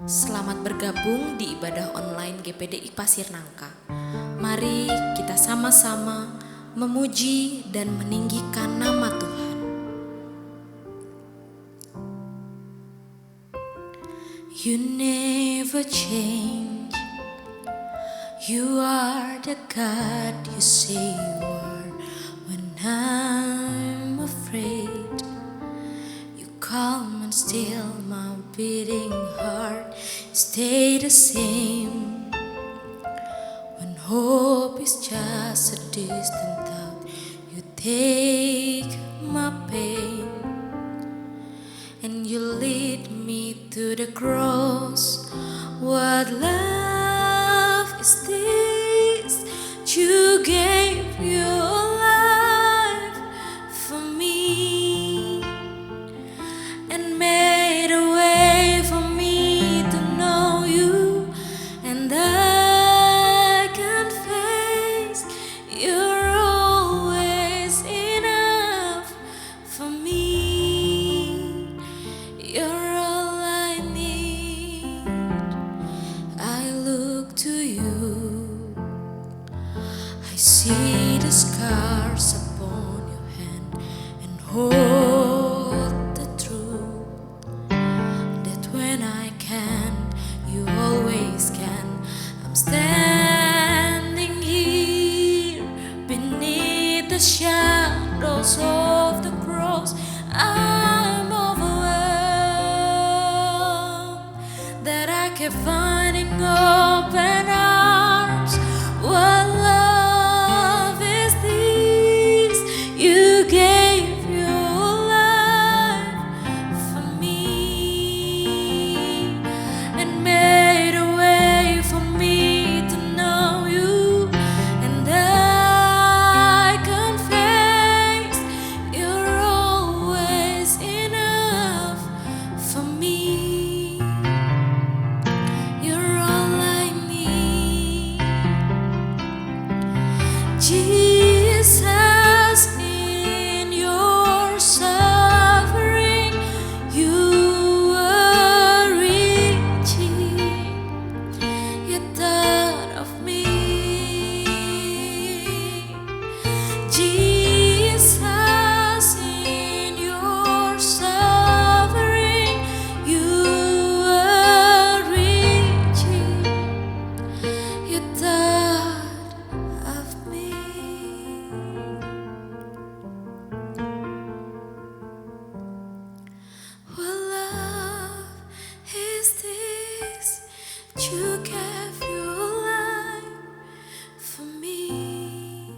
Selamat bergabung di ibadah online GPDI Pasir Nangka. Mari kita sama-sama memuji dan meninggikan nama Tuhan. You never change. You are the God you say you are. When I'm afraid, you calm and still my beating heart. Stay the same. When hope is just a distant thought, you take my pain and you lead me to the cross. What love is this? You gave your life for me and made a way for me to know you, and I can face you're always enough for me. You're all I need. I look to you. I see the scars upon your hand and hold the truth that when I can, you always can. I'm standing here beneath the shadows of the cross. I'm overwhelmed that I kept finding open arms. What love is this? You gave your life for me and made a way for me to know you, and I confess you're always enough for me. You're all I need. Jesus, in your suffering, you were reaching. You thought of me. Jesus, in your suffering, you were reaching. You thought of me. What love is this? You gave your life for me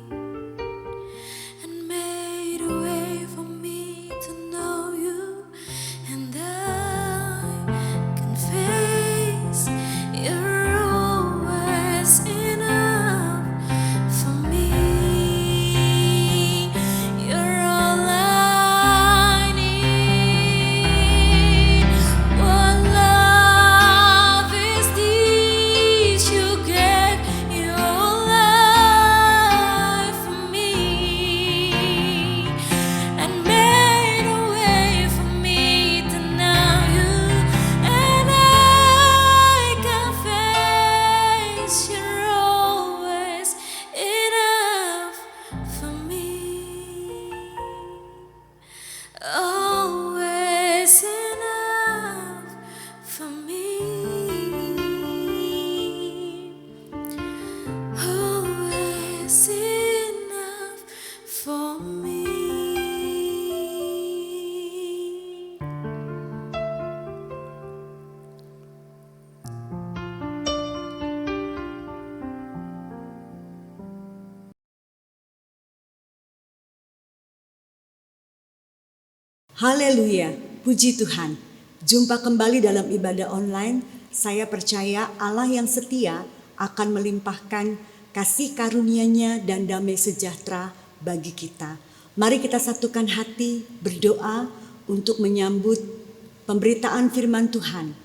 and made a way for me to know you, and I can face you're always enough for me. You're all I need. What love is this? You gave your life for me and made a way for me to know you, and I can face you're always enough for me. Always enough for me. Always enough for me. Haleluya, puji Tuhan. Jumpa kembali dalam ibadah online. Saya percaya Allah yang setia akan melimpahkan kasih karunia-Nya dan damai sejahtera bagi kita. Mari kita satukan hati berdoa untuk menyambut pemberitaan firman Tuhan.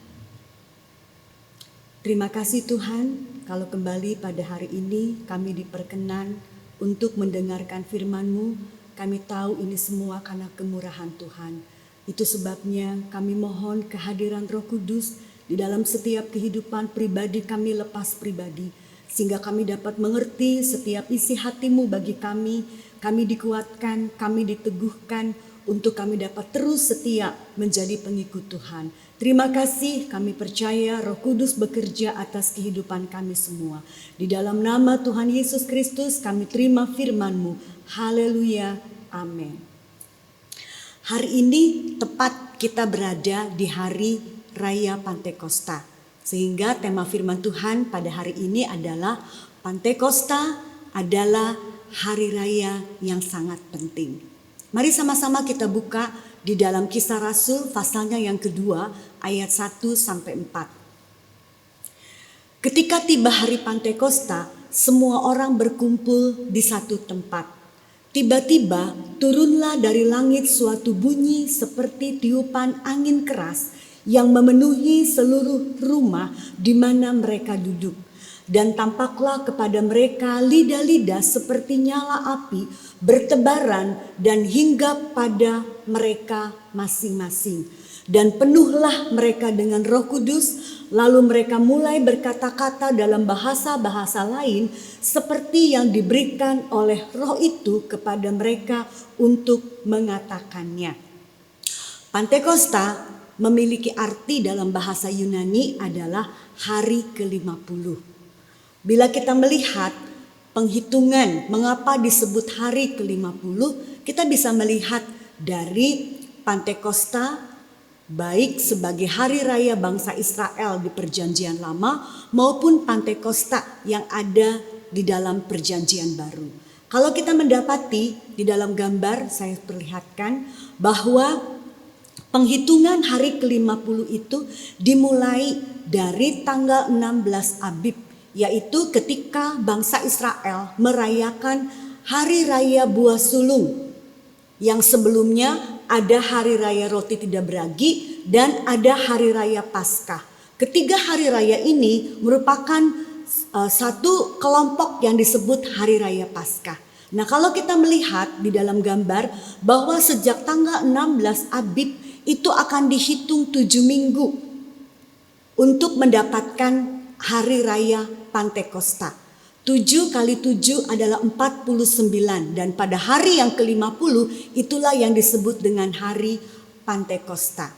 Terima kasih Tuhan, kalau kembali pada hari ini kami diperkenan untuk mendengarkan firman-Mu. Kami tahu ini semua karena kemurahan Tuhan. Itu sebabnya kami mohon kehadiran Roh Kudus di dalam setiap kehidupan pribadi kami lepas pribadi, sehingga kami dapat mengerti setiap isi hati-Mu bagi kami. Kami dikuatkan, kami diteguhkan untuk kami dapat terus setia menjadi pengikut Tuhan. Terima kasih, kami percaya Roh Kudus bekerja atas kehidupan kami semua. Di dalam nama Tuhan Yesus Kristus kami terima firman-Mu. Haleluya, amin. Hari ini tepat kita berada di hari Raya Pantekosta. Sehingga tema firman Tuhan pada hari ini adalah Pantekosta adalah hari raya yang sangat penting. Mari sama-sama kita buka di dalam Kisah Rasul pasalnya yang kedua ayat 1 sampai 4. Ketika tiba hari Pantekosta, semua orang berkumpul di satu tempat. Tiba-tiba turunlah dari langit suatu bunyi seperti tiupan angin keras yang memenuhi seluruh rumah di mana mereka duduk. Dan tampaklah kepada mereka lidah-lidah seperti nyala api bertebaran dan hinggap pada mereka masing-masing. Dan penuhlah mereka dengan Roh Kudus, lalu mereka mulai berkata-kata dalam bahasa-bahasa lain seperti yang diberikan oleh Roh itu kepada mereka untuk mengatakannya. Pantekosta memiliki arti dalam bahasa Yunani adalah hari ke-50. Bila kita melihat penghitungan mengapa disebut hari ke-50, kita bisa melihat dari Pantekosta baik sebagai hari raya bangsa Israel di Perjanjian Lama maupun Pantekosta yang ada di dalam Perjanjian Baru. Kalau kita mendapati di dalam gambar saya perlihatkan bahwa penghitungan hari ke-50 itu dimulai dari tanggal 16 Abib, yaitu ketika bangsa Israel merayakan hari raya buah sulung. Yang sebelumnya ada hari raya roti tidak beragi dan ada hari raya Paskah. Ketiga hari raya ini merupakan satu kelompok yang disebut hari raya Paskah. Nah, kalau kita melihat di dalam gambar bahwa sejak tanggal 16 Abib itu akan dihitung 7 minggu untuk mendapatkan hari raya Pantekosta. 7 kali 7 adalah 49 dan pada hari yang ke-50 itulah yang disebut dengan hari Pantekosta.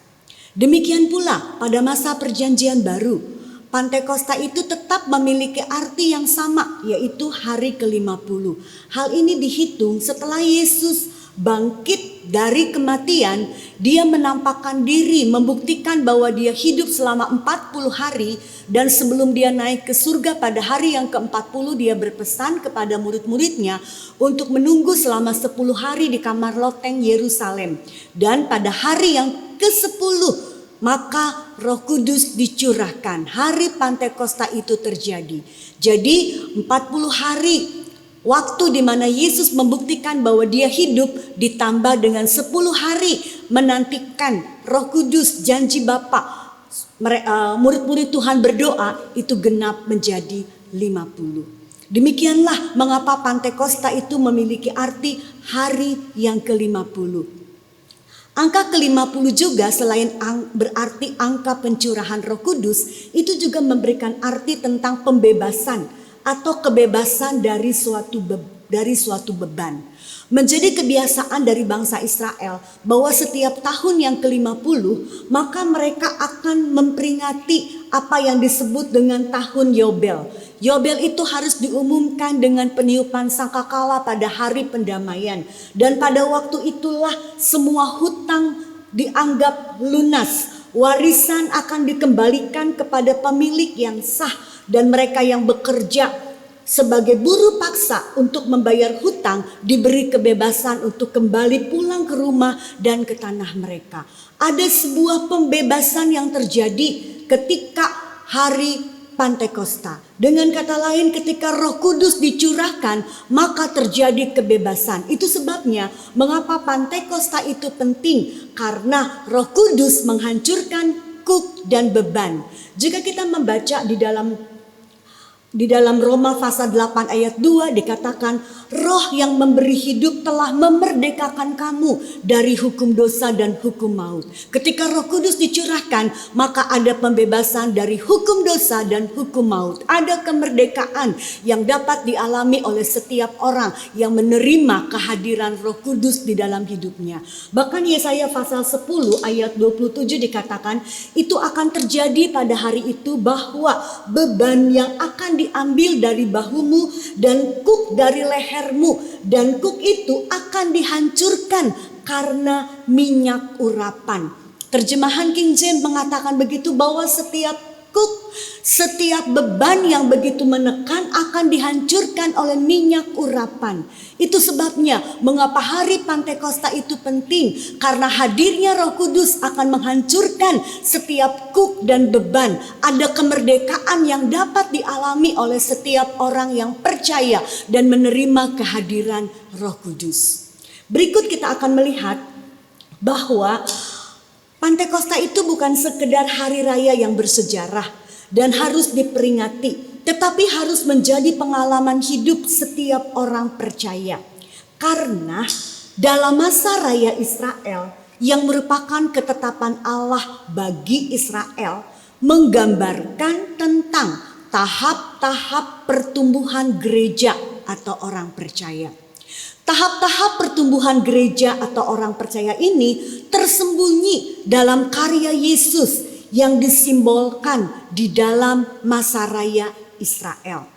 Demikian pula pada masa Perjanjian Baru, Pantekosta itu tetap memiliki arti yang sama, yaitu hari ke-50. Hal ini dihitung setelah Yesus bangkit dari kematian, dia menampakkan diri, membuktikan bahwa dia hidup selama 40 hari dan sebelum dia naik ke surga pada hari yang ke-40 dia berpesan kepada murid-muridnya untuk menunggu selama 10 hari di kamar loteng Yerusalem. Dan pada hari yang ke-10 maka Roh Kudus dicurahkan. Hari Pantekosta itu terjadi. Jadi 40 hari waktu di mana Yesus membuktikan bahwa dia hidup ditambah dengan 10 hari menantikan Roh Kudus, janji Bapa. Murid-murid Tuhan berdoa itu genap menjadi 50. Demikianlah mengapa Pantekosta itu memiliki arti hari yang ke-50. Angka ke-50 juga selain berarti angka pencurahan Roh Kudus, itu juga memberikan arti tentang pembebasan atau kebebasan dari suatu beban. Menjadi kebiasaan dari bangsa Israel bahwa setiap tahun yang ke-50 maka mereka akan memperingati apa yang disebut dengan tahun Yobel. Yobel itu harus diumumkan dengan peniupan sangkakala pada hari pendamaian. Dan pada waktu itulah semua hutang dianggap lunas. Warisan akan dikembalikan kepada pemilik yang sah. Dan mereka yang bekerja sebagai buruh paksa untuk membayar hutang diberi kebebasan untuk kembali pulang ke rumah dan ke tanah mereka. Ada sebuah pembebasan yang terjadi ketika hari Pantekosta. Dengan kata lain, ketika Roh Kudus dicurahkan, maka terjadi kebebasan. Itu sebabnya mengapa Pantekosta itu penting, karena Roh Kudus menghancurkan kuk dan beban. Jika kita membaca di dalam Di dalam Roma pasal 8 ayat 2 dikatakan, roh yang memberi hidup telah memerdekakan kamu dari hukum dosa dan hukum maut. Ketika Roh Kudus dicurahkan, maka ada pembebasan dari hukum dosa dan hukum maut. Ada kemerdekaan yang dapat dialami oleh setiap orang yang menerima kehadiran Roh Kudus di dalam hidupnya. Bahkan Yesaya pasal 10 ayat 27 dikatakan, itu akan terjadi pada hari itu bahwa beban yang akan diambil dari bahumu dan kuk dari lehermu, dan kuk itu akan dihancurkan karena minyak urapan. Terjemahan King James mengatakan begitu, bahwa setiap kuk, setiap beban yang begitu menekan akan dihancurkan oleh minyak urapan. Itu sebabnya mengapa hari Pantekosta itu penting, karena hadirnya Roh Kudus akan menghancurkan setiap kuk dan beban. Ada kemerdekaan yang dapat dialami oleh setiap orang yang percaya dan menerima kehadiran Roh Kudus. Berikut kita akan melihat bahwa Pantekosta itu bukan sekedar hari raya yang bersejarah dan harus diperingati, tetapi harus menjadi pengalaman hidup setiap orang percaya. Karena dalam masa raya Israel yang merupakan ketetapan Allah bagi Israel, menggambarkan tentang tahap-tahap pertumbuhan gereja atau orang percaya. Tahap-tahap pertumbuhan gereja atau orang percaya ini tersembunyi dalam karya Yesus yang disimbolkan di dalam masa raya Israel.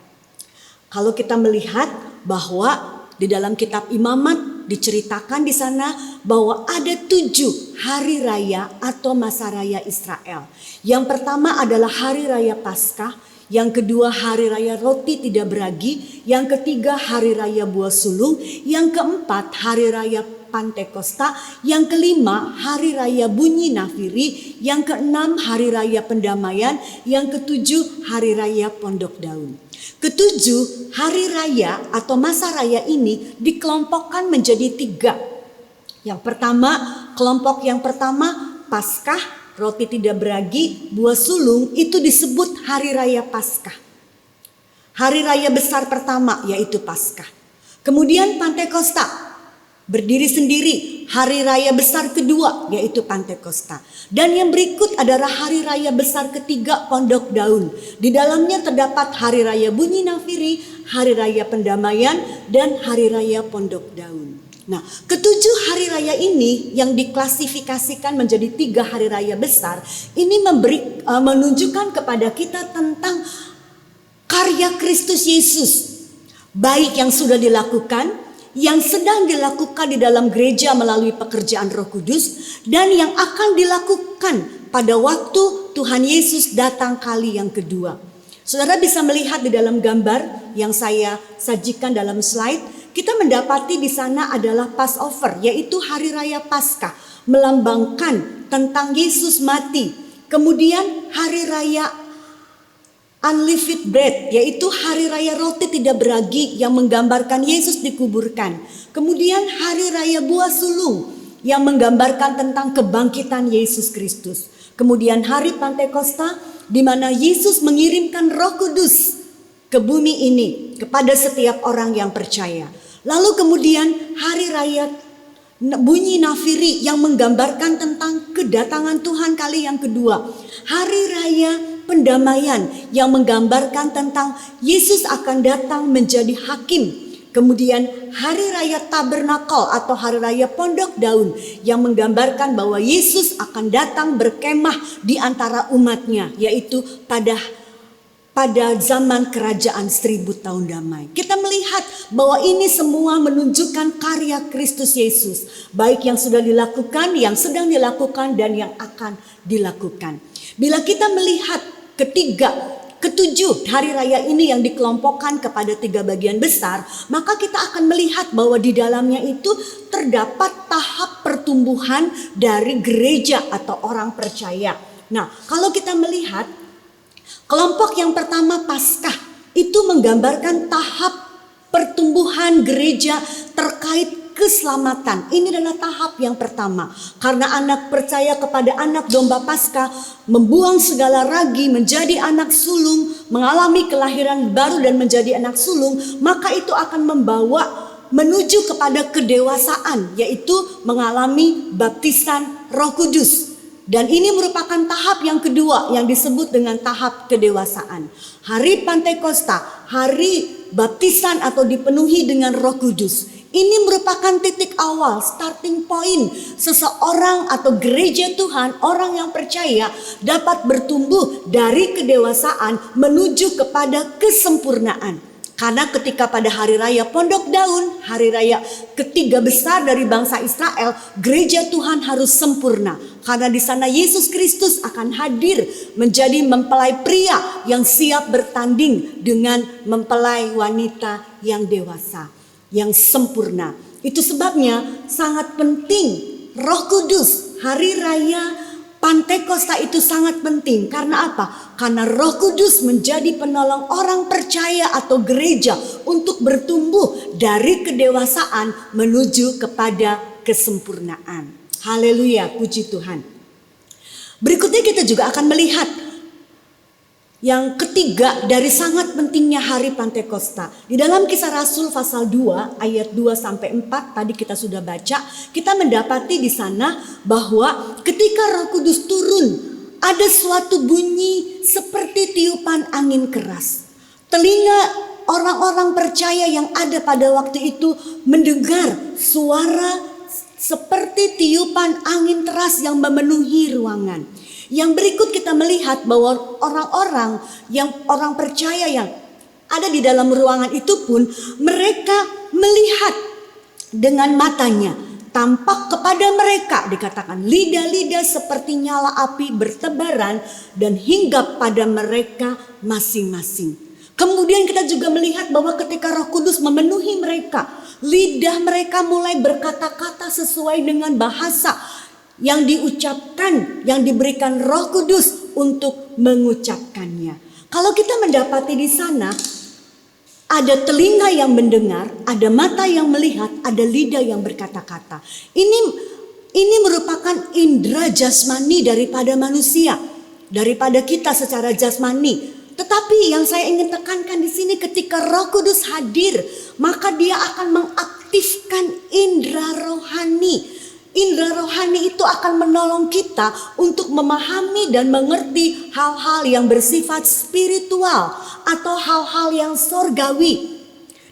Kalau kita melihat bahwa di dalam kitab Imamat diceritakan di sana bahwa ada 7 hari raya atau masa raya Israel. Yang pertama adalah hari raya Paskah, yang kedua hari raya roti tidak beragi, yang ketiga hari raya buah sulung, yang keempat hari raya Pantekosta, yang kelima hari raya bunyi nafiri, yang keenam hari raya pendamaian, yang ketujuh hari raya pondok daun. Ketujuh hari raya atau masa raya ini dikelompokkan menjadi 3. Yang pertama, kelompok yang pertama Paskah, roti tidak beragi, buah sulung, itu disebut hari raya Paskah. Hari raya besar pertama yaitu Paskah. Kemudian Pantekosta berdiri sendiri, hari raya besar kedua yaitu Pantekosta. Dan yang berikut adalah hari raya besar ketiga pondok daun. Di dalamnya terdapat hari raya bunyi nafiri, hari raya pendamaian, dan hari raya pondok daun. Nah, ketujuh hari raya ini yang diklasifikasikan menjadi 3 hari raya besar, ini menunjukkan kepada kita tentang karya Kristus Yesus, baik yang sudah dilakukan, yang sedang dilakukan di dalam gereja melalui pekerjaan Roh Kudus, dan yang akan dilakukan pada waktu Tuhan Yesus datang kali yang kedua. Saudara bisa melihat di dalam gambar yang saya sajikan dalam slide, kita mendapati di sana adalah Passover, yaitu hari raya Paskah, melambangkan tentang Yesus mati. Kemudian hari raya Unleavened Bread, yaitu hari raya roti tidak beragi yang menggambarkan Yesus dikuburkan. Kemudian hari raya buah sulung yang menggambarkan tentang kebangkitan Yesus Kristus. Kemudian hari Pantekosta di mana Yesus mengirimkan Roh Kudus ke bumi ini kepada setiap orang yang percaya. Lalu kemudian hari raya bunyi nafiri yang menggambarkan tentang kedatangan Tuhan kali yang kedua. Hari raya pendamaian yang menggambarkan tentang Yesus akan datang menjadi hakim. Kemudian hari raya tabernakel atau hari raya pondok daun yang menggambarkan bahwa Yesus akan datang berkemah di antara umatnya, yaitu pada zaman kerajaan 1000 tahun damai. Kita melihat bahwa ini semua menunjukkan karya Kristus Yesus, baik yang sudah dilakukan, yang sedang dilakukan, dan yang akan dilakukan. Bila kita melihat ketujuh hari raya ini yang dikelompokkan kepada 3 bagian besar, maka kita akan melihat bahwa di dalamnya itu terdapat tahap pertumbuhan dari gereja atau orang percaya. Nah, kalau kita melihat kelompok yang pertama Paskah itu menggambarkan tahap pertumbuhan gereja terkait keselamatan. Ini adalah tahap yang pertama. Karena anak percaya kepada anak domba Paskah, membuang segala ragi, menjadi anak sulung, mengalami kelahiran baru dan menjadi anak sulung, maka itu akan membawa menuju kepada kedewasaan, yaitu mengalami baptisan Roh Kudus. Dan ini merupakan tahap yang kedua yang disebut dengan tahap kedewasaan. Hari Pantekosta, hari baptisan atau dipenuhi dengan Roh Kudus. Ini merupakan titik awal, starting point seseorang atau gereja Tuhan, orang yang percaya dapat bertumbuh dari kedewasaan menuju kepada kesempurnaan. Karena ketika pada hari raya Pondok Daun, hari raya ketiga besar dari bangsa Israel, gereja Tuhan harus sempurna. Karena di sana Yesus Kristus akan hadir menjadi mempelai pria yang siap bertanding dengan mempelai wanita yang dewasa, yang sempurna. Itu sebabnya sangat penting Roh Kudus, hari raya Pantekosta itu sangat penting. Karena apa? Karena Roh Kudus menjadi penolong orang percaya atau gereja untuk bertumbuh dari kedewasaan menuju kepada kesempurnaan. Haleluya, puji Tuhan. Berikutnya kita juga akan melihat yang ketiga dari sangat pentingnya hari Pantekosta. Di dalam Kisah Rasul pasal 2 ayat 2 sampai 4 tadi kita sudah baca, kita mendapati di sana bahwa ketika Roh Kudus turun, ada suatu bunyi seperti tiupan angin keras. Telinga orang-orang percaya yang ada pada waktu itu mendengar suara seperti tiupan angin keras yang memenuhi ruangan. Yang berikut kita melihat bahwa orang percaya yang ada di dalam ruangan itu pun mereka melihat dengan matanya. Tampak kepada mereka dikatakan lidah-lidah seperti nyala api bertebaran dan hinggap pada mereka masing-masing. Kemudian kita juga melihat bahwa ketika Roh Kudus memenuhi mereka, lidah mereka mulai berkata-kata sesuai dengan bahasa yang diucapkan, yang diberikan Roh Kudus untuk mengucapkannya. Kalau kita mendapati di sana ada telinga yang mendengar, ada mata yang melihat, ada lidah yang berkata-kata. Ini merupakan indera jasmani daripada manusia, daripada kita secara jasmani. Tetapi yang saya ingin tekankan di sini, ketika Roh Kudus hadir, maka Dia akan mengaktifkan indera rohani. Indera rohani itu akan menolong kita untuk memahami dan mengerti hal-hal yang bersifat spiritual atau hal-hal yang sorgawi.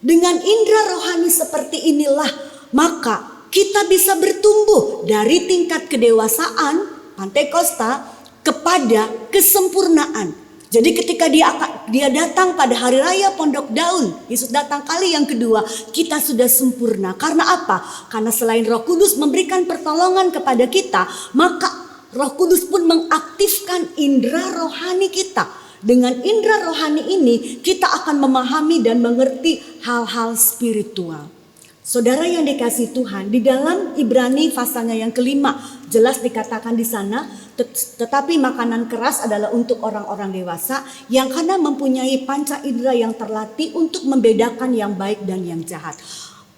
Dengan indera rohani seperti inilah maka kita bisa bertumbuh dari tingkat kedewasaan Pantekosta kepada kesempurnaan. Jadi ketika dia datang pada hari raya Pondok Daun, Yesus datang kali yang kedua, kita sudah sempurna. Karena apa? Karena selain Roh Kudus memberikan pertolongan kepada kita, maka Roh Kudus pun mengaktifkan indera rohani kita. Dengan indera rohani ini kita akan memahami dan mengerti hal-hal spiritual. Saudara yang dikasihi Tuhan, di dalam Ibrani pasalnya yang kelima jelas dikatakan di sana, tetapi makanan keras adalah untuk orang-orang dewasa yang karena mempunyai panca indera yang terlatih untuk membedakan yang baik dan yang jahat.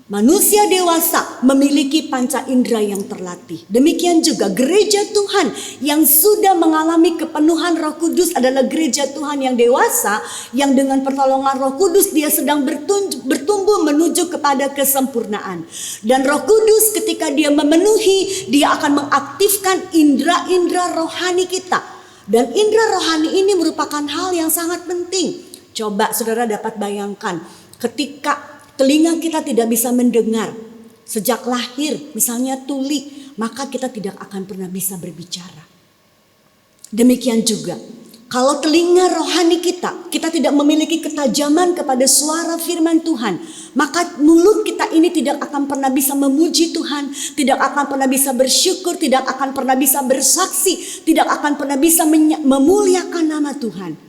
Manusia dewasa memiliki panca indera yang terlatih. Demikian juga gereja Tuhan yang sudah mengalami kepenuhan Roh Kudus adalah gereja Tuhan yang dewasa, yang dengan pertolongan Roh Kudus dia sedang bertumbuh menuju kepada kesempurnaan. Dan Roh Kudus ketika dia memenuhi, dia akan mengaktifkan indera-indera rohani kita. Dan indera rohani ini merupakan hal yang sangat penting. Coba saudara dapat bayangkan ketika telinga kita tidak bisa mendengar sejak lahir, misalnya tuli, maka kita tidak akan pernah bisa berbicara. Demikian juga, kalau telinga rohani kita tidak memiliki ketajaman kepada suara firman Tuhan, maka mulut kita ini tidak akan pernah bisa memuji Tuhan, tidak akan pernah bisa bersyukur, tidak akan pernah bisa bersaksi, tidak akan pernah bisa memuliakan nama Tuhan.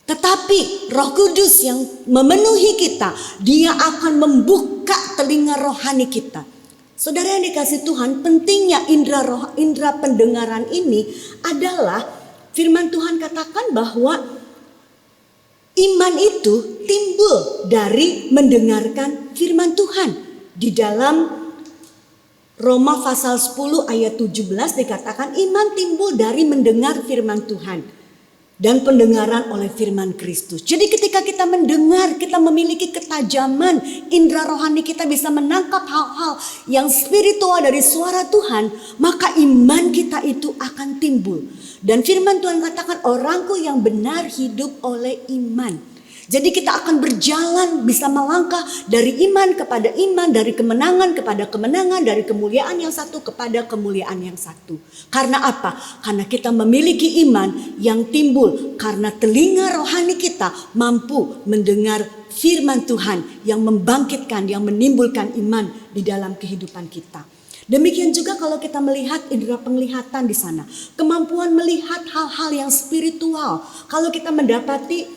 Tetapi Roh Kudus yang memenuhi kita, dia akan membuka telinga rohani kita. Saudara yang dikasihi Tuhan, pentingnya indera pendengaran ini adalah firman Tuhan katakan bahwa iman itu timbul dari mendengarkan firman Tuhan. Di dalam Roma pasal 10 ayat 17 dikatakan iman timbul dari mendengar firman Tuhan dan pendengaran oleh firman Kristus. Jadi ketika kita mendengar, kita memiliki ketajaman, indera rohani kita bisa menangkap hal-hal yang spiritual dari suara Tuhan, maka iman kita itu akan timbul. Dan firman Tuhan katakan orangku yang benar hidup oleh iman. Jadi kita akan berjalan, bisa melangkah dari iman kepada iman, dari kemenangan kepada kemenangan, dari kemuliaan yang satu kepada kemuliaan yang satu. Karena apa? Karena kita memiliki iman yang timbul karena telinga rohani kita mampu mendengar firman Tuhan yang membangkitkan, yang menimbulkan iman di dalam kehidupan kita. Demikian juga kalau kita melihat indera penglihatan di sana, kemampuan melihat hal-hal yang spiritual. Kalau kita mendapati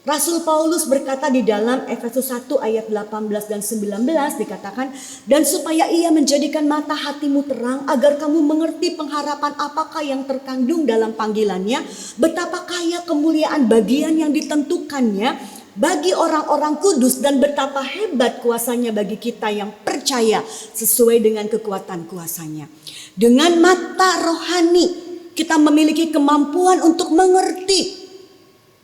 Rasul Paulus berkata di dalam Efesus 1 ayat 18 dan 19 dikatakan, dan supaya ia menjadikan mata hatimu terang agar kamu mengerti pengharapan apakah yang terkandung dalam panggilannya, betapa kaya kemuliaan bagian yang ditentukannya bagi orang-orang kudus dan betapa hebat kuasanya bagi kita yang percaya sesuai dengan kekuatan kuasanya. Dengan mata rohani kita memiliki kemampuan untuk mengerti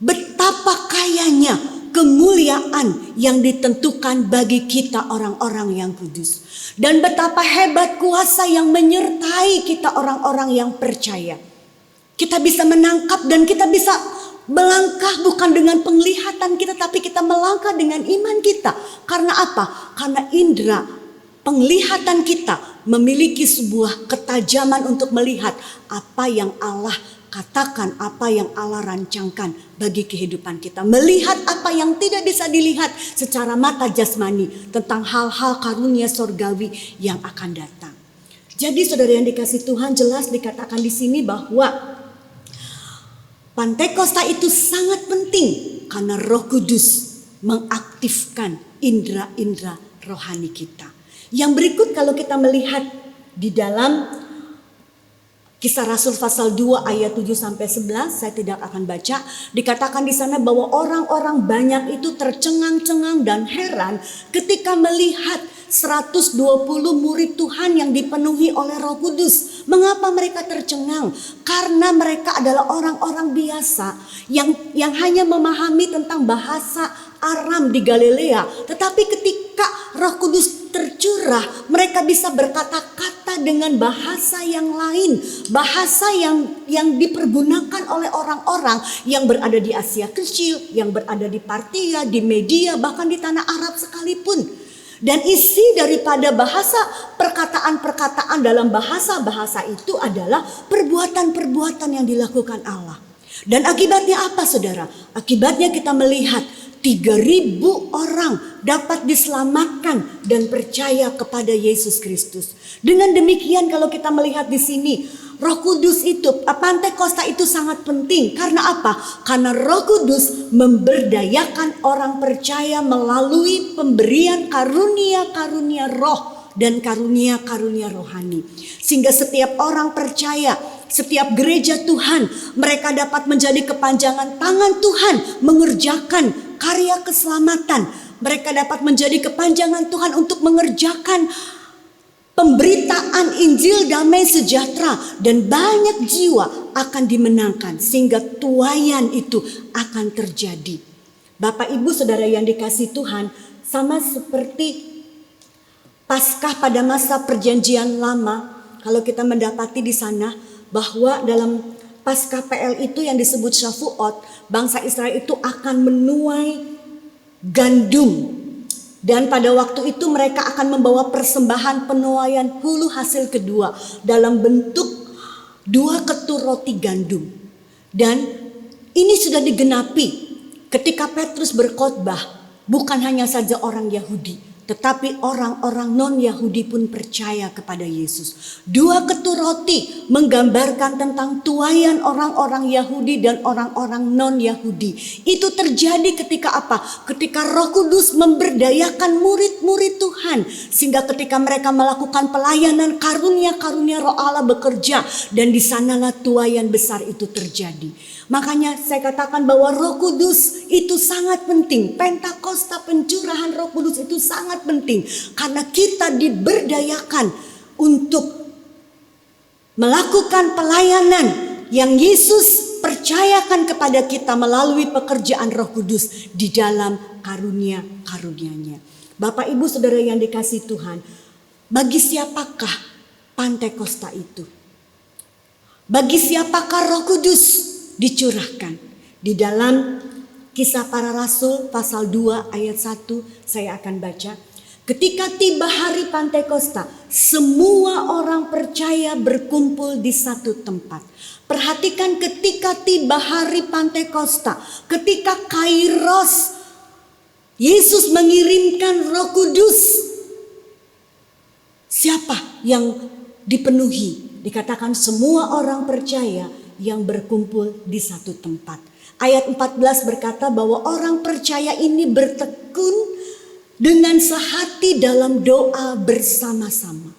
betapa kayanya kemuliaan yang ditentukan bagi kita orang-orang yang kudus. Dan betapa hebat kuasa yang menyertai kita orang-orang yang percaya. Kita bisa menangkap dan kita bisa melangkah bukan dengan penglihatan kita, tapi kita melangkah dengan iman kita. Karena apa? Karena indera penglihatan kita memiliki sebuah ketajaman untuk melihat apa yang Allah katakan, apa yang Allah rancangkan bagi kehidupan kita. Melihat apa yang tidak bisa dilihat secara mata jasmani tentang hal-hal karunia sorgawi yang akan datang. Jadi saudara yang dikasih Tuhan, jelas dikatakan di sini bahwa Pantekosta itu sangat penting karena Roh Kudus mengaktifkan indera-indera rohani kita. Yang berikut kalau kita melihat di dalam Kisah Rasul pasal 2 ayat 7 sampai 11, saya tidak akan baca. Dikatakan di sana bahwa orang-orang banyak itu tercengang-cengang dan heran ketika melihat 120 murid Tuhan yang dipenuhi oleh Roh Kudus. Mengapa mereka tercengang? Karena mereka adalah orang-orang biasa yang hanya memahami tentang bahasa Aram di Galilea. Tetapi ketika Roh Kudus tercurah, mereka bisa berkata-kata dengan bahasa yang lain, bahasa yang dipergunakan oleh orang-orang yang berada di Asia Kecil, yang berada di Partia, di Media, bahkan di tanah Arab sekalipun. Dan isi daripada bahasa perkataan-perkataan dalam bahasa-bahasa itu adalah perbuatan-perbuatan yang dilakukan Allah. Dan akibatnya apa saudara? Akibatnya kita melihat 3.000 orang dapat diselamatkan dan percaya kepada Yesus Kristus. Dengan demikian kalau kita melihat di sini, Roh Kudus itu, Pantekosta itu sangat penting. Karena apa? Karena Roh Kudus memberdayakan orang percaya melalui pemberian karunia-karunia roh dan karunia-karunia rohani. Sehingga setiap orang percaya, setiap gereja Tuhan, mereka dapat menjadi kepanjangan tangan Tuhan mengerjakan karya keselamatan. Mereka dapat menjadi kepanjangan Tuhan untuk mengerjakan pemberitaan Injil damai sejahtera. Dan banyak jiwa akan dimenangkan sehingga tuaian itu akan terjadi. Bapak Ibu Saudara yang dikasihi Tuhan, sama seperti Paskah pada masa perjanjian lama, kalau kita mendapati di sana bahwa dalam Paskah PL itu yang disebut Shavuot, bangsa Israel itu akan menuai gandum. Dan pada waktu itu mereka akan membawa persembahan penuaian hulu hasil kedua dalam bentuk 2 ketur roti gandum. Dan ini sudah digenapi ketika Petrus berkhotbah, bukan hanya saja orang Yahudi, tetapi orang-orang non-Yahudi pun percaya kepada Yesus. 2 ketur roti menggambarkan tentang tuaian orang-orang Yahudi dan orang-orang non-Yahudi. Itu terjadi ketika apa? Ketika Roh Kudus memberdayakan murid-murid Tuhan. Sehingga ketika mereka melakukan pelayanan, karunia-karunia Roh Allah bekerja. Dan di sanalah tuaian besar itu terjadi. Makanya saya katakan bahwa Roh Kudus itu sangat penting. Pentakosta, pencurahan Roh Kudus itu sangat penting. Karena kita diberdayakan untuk melakukan pelayanan yang Yesus percayakan kepada kita melalui pekerjaan Roh Kudus di dalam karunia-karunia-Nya. Bapak Ibu Saudara yang dikasihi Tuhan, bagi siapakah Pantekosta itu? Bagi siapakah Roh Kudus dicurahkan? Di dalam Kisah Para Rasul pasal 2 ayat 1 saya akan baca. Ketika tiba hari Pantekosta, semua orang percaya berkumpul di satu tempat. Perhatikan, ketika tiba hari Pantekosta, ketika Kairos, Yesus mengirimkan Roh Kudus. Siapa yang dipenuhi? Dikatakan semua orang percaya yang berkumpul di satu tempat. Ayat 14 berkata bahwa orang percaya ini bertekun dengan sehati dalam doa bersama-sama.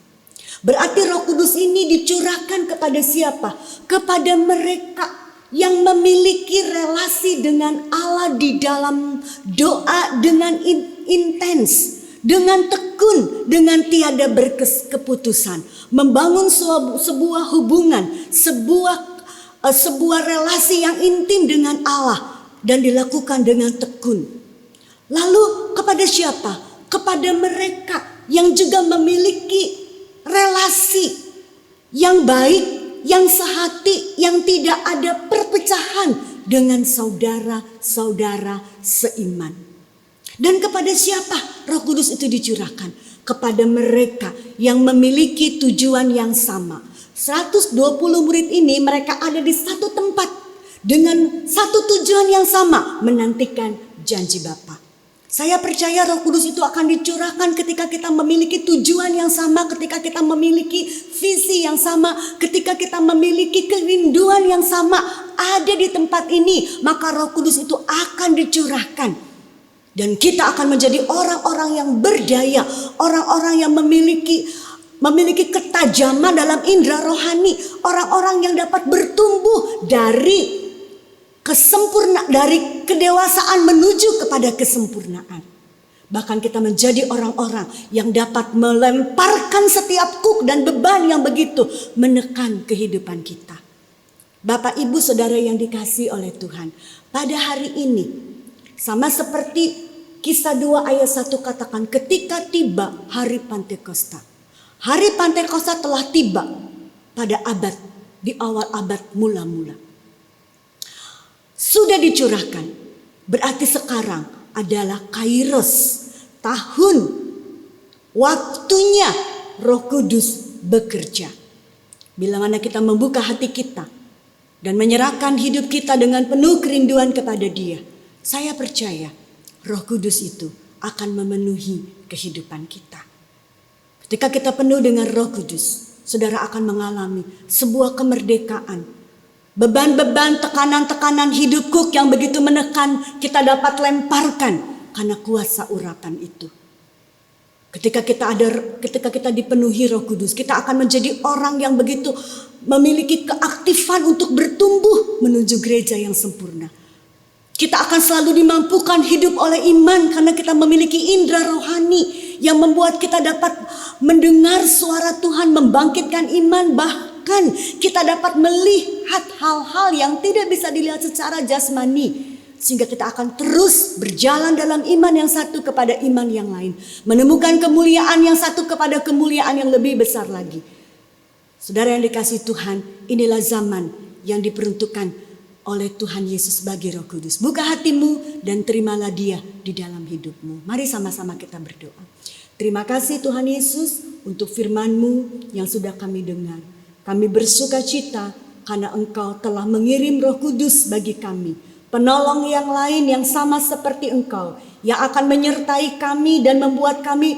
Berarti Roh Kudus ini dicurahkan kepada siapa? Kepada mereka yang memiliki relasi dengan Allah di dalam doa dengan intens, dengan tekun, dengan tiada berkeputusan. Membangun sebuah hubungan, sebuah relasi yang intim dengan Allah dan dilakukan dengan tekun. Lalu kepada siapa? Kepada mereka yang juga memiliki relasi yang baik, yang sehati, yang tidak ada perpecahan dengan saudara-saudara seiman. Dan kepada siapa Roh Kudus itu dicurahkan? Kepada mereka yang memiliki tujuan yang sama. 120 murid ini mereka ada di satu tempat dengan satu tujuan yang sama, menantikan janji Bapa. Saya percaya Roh Kudus itu akan dicurahkan ketika kita memiliki tujuan yang sama, ketika kita memiliki visi yang sama, ketika kita memiliki kerinduan yang sama ada di tempat ini, maka Roh Kudus itu akan dicurahkan. Dan kita akan menjadi orang-orang yang berdaya, orang-orang yang memiliki ketajaman dalam indera rohani, orang-orang yang dapat bertumbuh dari kedewasaan menuju kepada kesempurnaan. Bahkan kita menjadi orang-orang yang dapat melemparkan setiap kuk dan beban yang begitu menekan kehidupan kita. Bapak Ibu Saudara yang dikasihi oleh Tuhan, pada hari ini sama seperti Kisah 2 ayat 1 katakan, ketika tiba hari Pantekosta. Hari Pantekosta telah tiba pada di awal abad mula-mula. Sudah dicurahkan, berarti sekarang adalah Kairos, tahun waktunya Roh Kudus bekerja. Bila mana kita membuka hati kita dan menyerahkan hidup kita dengan penuh kerinduan kepada Dia, saya percaya Roh Kudus itu akan memenuhi kehidupan kita. Ketika kita penuh dengan Roh Kudus, saudara akan mengalami sebuah kemerdekaan. Beban-beban, tekanan-tekanan hidupku yang begitu menekan, kita dapat lemparkan karena kuasa urapan itu. Ketika kita dipenuhi Roh Kudus, kita akan menjadi orang yang begitu memiliki keaktifan untuk bertumbuh menuju gereja yang sempurna. Kita akan selalu dimampukan hidup oleh iman karena kita memiliki indera rohani yang membuat kita dapat mendengar suara Tuhan, membangkitkan iman, bahkan kita dapat melihat hal-hal yang tidak bisa dilihat secara jasmani. Sehingga kita akan terus berjalan dalam iman yang satu kepada iman yang lain. Menemukan kemuliaan yang satu kepada kemuliaan yang lebih besar lagi. Saudara yang dikasihi Tuhan, inilah zaman yang diperuntukkan oleh Tuhan Yesus bagi Roh Kudus. Buka hatimu dan terimalah Dia di dalam hidupmu. Mari sama-sama kita berdoa. Terima kasih Tuhan Yesus untuk firman-Mu yang sudah kami dengar. Kami bersuka cita karena Engkau telah mengirim Roh Kudus bagi kami. Penolong yang lain yang sama seperti Engkau, yang akan menyertai kami dan membuat kami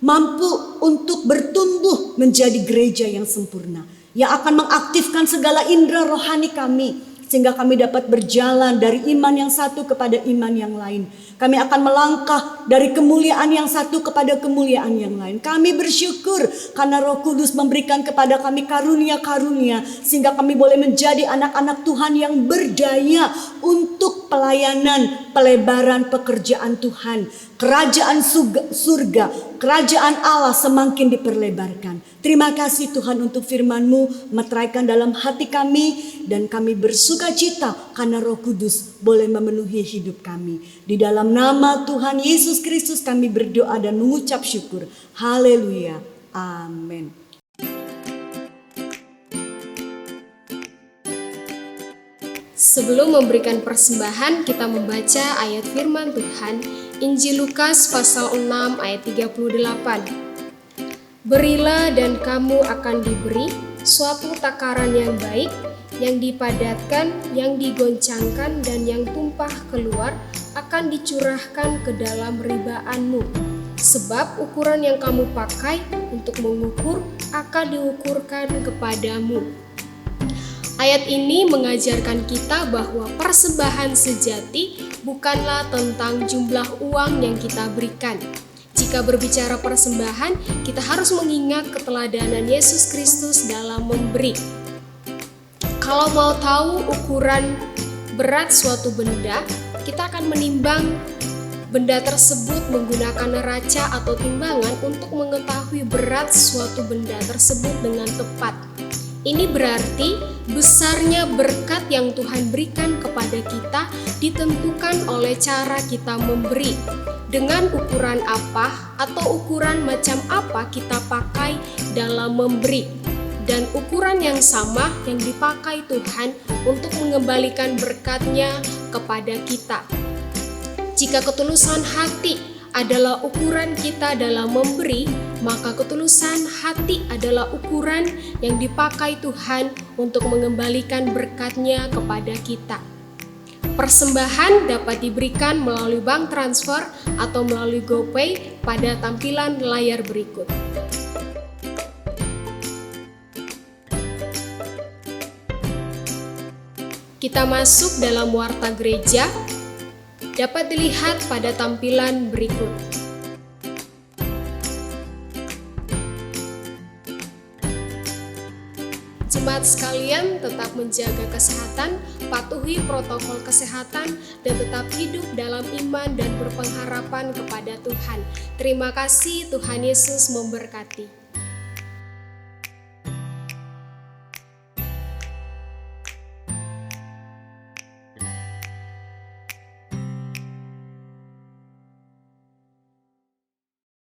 mampu untuk bertumbuh menjadi gereja yang sempurna. Yang akan mengaktifkan segala indera rohani kami, sehingga kami dapat berjalan dari iman yang satu kepada iman yang lain. Kami akan melangkah dari kemuliaan yang satu kepada kemuliaan yang lain. Kami bersyukur karena Roh Kudus memberikan kepada kami karunia-karunia, sehingga kami boleh menjadi anak-anak Tuhan yang berdaya untuk pelayanan, pelebaran pekerjaan Tuhan. Kerajaan surga, kerajaan Allah semakin diperlebarkan. Terima kasih Tuhan untuk firman-Mu meteraikan dalam hati kami, dan kami bersuka cita karena Roh Kudus boleh memenuhi hidup kami. Di dalam nama Tuhan Yesus Kristus kami berdoa dan mengucap syukur. Haleluya. Amin. Sebelum memberikan persembahan, kita membaca ayat firman Tuhan, Injil Lukas pasal 6 ayat 38. Berilah dan kamu akan diberi suatu takaran yang baik, yang dipadatkan, yang digoncangkan, dan yang tumpah keluar akan dicurahkan ke dalam ribaanmu. Sebab ukuran yang kamu pakai untuk mengukur akan diukurkan kepadamu. Ayat ini mengajarkan kita bahwa persembahan sejati bukanlah tentang jumlah uang yang kita berikan. Jika berbicara persembahan, kita harus mengingat keteladanan Yesus Kristus dalam memberi. Kalau mau tahu ukuran berat suatu benda, kita akan menimbang benda tersebut menggunakan neraca atau timbangan untuk mengetahui berat suatu benda tersebut dengan tepat. Ini berarti besarnya berkat yang Tuhan berikan kepada kita ditentukan oleh cara kita memberi. Dengan ukuran apa atau ukuran macam apa kita pakai dalam memberi. Dan ukuran yang sama yang dipakai Tuhan untuk mengembalikan berkat-Nya kepada kita. Jika ketulusan hati adalah ukuran kita dalam memberi, maka ketulusan hati adalah ukuran yang dipakai Tuhan untuk mengembalikan berkat-Nya kepada kita. Persembahan dapat diberikan melalui bank transfer atau melalui GoPay pada tampilan layar berikut. Kita masuk dalam warta gereja, dapat dilihat pada tampilan berikut. Jemaat sekalian, tetap menjaga kesehatan, patuhi protokol kesehatan, dan tetap hidup dalam iman dan berpengharapan kepada Tuhan. Terima kasih, Tuhan Yesus memberkati.